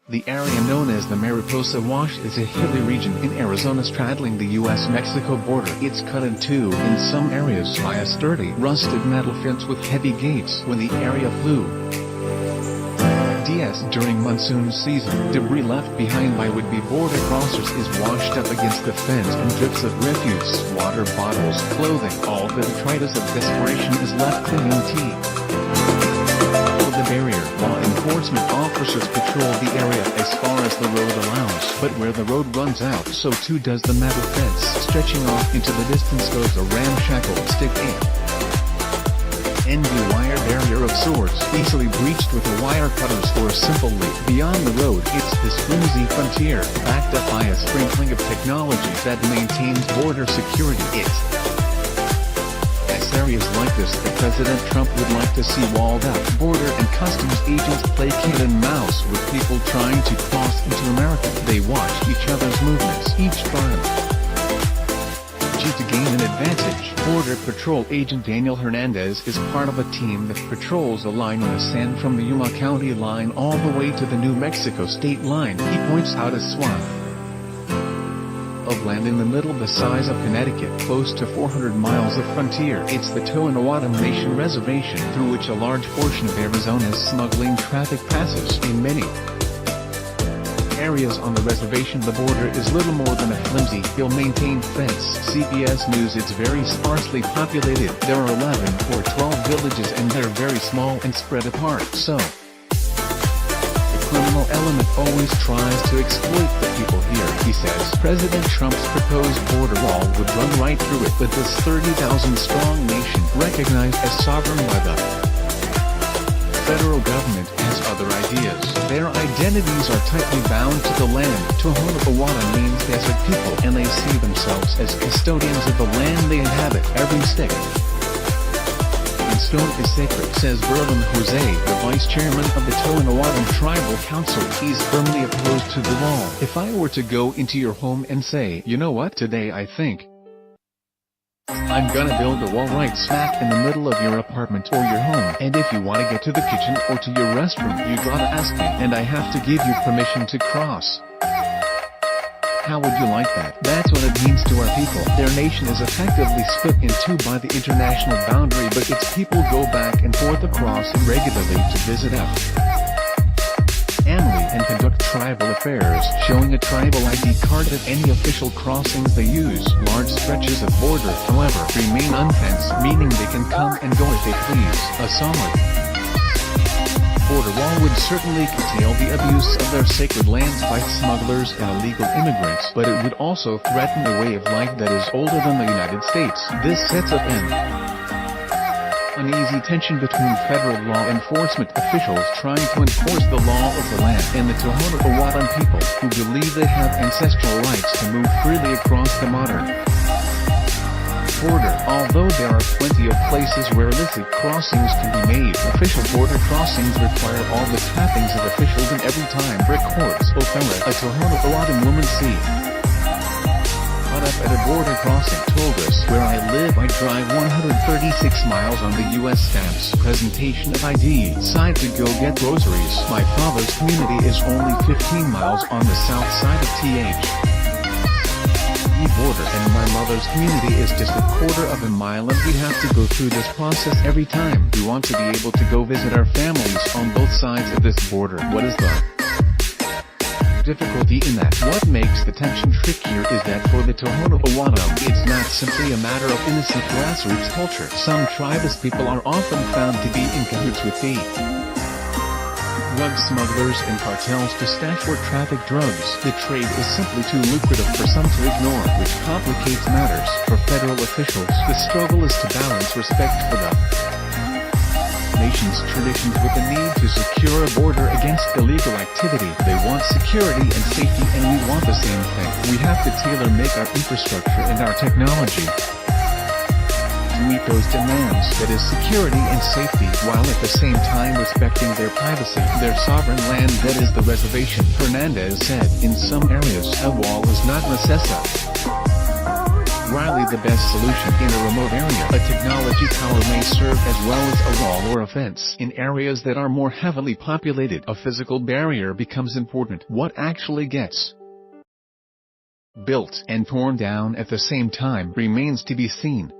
The area known as the Mariposa Wash is a hilly region in Arizona straddling the U.S.-Mexico border. It's cut in two in some areas by a sturdy, rusted metal fence with heavy gates. When the area flew during monsoon season, debris left behind by would-be border crossers is washed up against the fence, and drips of refuse, water bottles, clothing, all the detritus of desperation is left clinging to the barrier. Law enforcement officers patrol the area as far as the road allows, but where the road runs out, so too does the metal fence. Stretching off into the distance goes a ramshackle stick-end wire barrier of sorts, easily breached with a wire cutters or simply beyond the road. It's this flimsy frontier, backed up by a sprinkling of technology that maintains border security. It's areas like this that President Trump would like to see walled up. Border and customs agents play cat and mouse with people trying to cross into America. They watch each other's movements, each trying to gain an advantage. Border Patrol Agent Daniel Hernandez is part of a team that patrols a line on the sand from the Yuma County line all the way to the New Mexico state line. He points out a swath of land in the middle the size of Connecticut, close to 400 miles of frontier. It's the Tohono Nation Reservation, through which a large portion of Arizona's smuggling traffic passes. In many areas on the reservation, the border is little more than a flimsy, ill-maintained fence. CBS News. It's very sparsely populated. There are 11 or 12 villages and they're very small and spread apart, so the criminal element always tries to exploit the people here, he says. President Trump's proposed border wall would run right through it, but this 30,000-strong nation, recognized as sovereign by the federal government, has other ideas. Their identities are tightly bound to the land. Tohono means desert people, and they see themselves as custodians of the land they inhabit. Every stick and stone is sacred, says Berlin Jose, the vice chairman of the Tohono Tribal Council. He's firmly opposed to the wall. If I were to go into your home and say, you know what, today I think I'm gonna build a wall right smack in the middle of your apartment or your home, and if you want to get to the kitchen or to your restroom, you gotta ask me, and I have to give you permission to cross. How would you like that? That's what it means to our people. Their nation is effectively split in two by the international boundary, but its people go back and forth across it regularly to visit up family and conduct tribal affairs, showing a tribal ID card at any official crossings they use. Large stretches of border, however, remain unfenced, meaning they can come and go as they please. A solid border wall would certainly curtail the abuse of their sacred lands by smugglers and illegal immigrants, but it would also threaten a way of life that is older than the United States. This sets up an uneasy tension between federal law enforcement officials trying to enforce the law of the land and the Tohono people, who believe they have ancestral rights to move freely across the modern border. Although there are plenty of places where illicit crossings can be made, official border crossings require all the trappings of officials, and every time records Ofera, a Tohono woman caught up at a border crossing, told us, where I live I drive 136 miles on the U.S. stamps presentation of ID side to go get groceries. My father's community is only 15 miles on the south side of TH border, and my mother's community is just a quarter of a mile, and we have to go through this process every time. We want to be able to go visit our families on both sides of this border. What is the difficulty in that? What makes the tension trickier is that for the Tohono it's not simply a matter of innocent grassroots culture. Some tribus people are often found to be in cahoots with the drug smugglers and cartels to stash or traffic drugs. The trade is simply too lucrative for some to ignore, which complicates matters. For federal officials, the struggle is to balance respect for the nation's traditions with the need to secure a border against illegal activity. They want security and safety, and we want the same thing. We have to tailor-make our infrastructure and our technology to meet those demands, that is security and safety, while at the same time respecting their privacy, their sovereign land, that is the reservation. Hernandez said, in some areas, a wall is not necessary. rarely the best solution in a remote area. A technology tower may serve as well as a wall or a fence. In areas that are more heavily populated, a physical barrier becomes important. What actually gets built and torn down at the same time remains to be seen.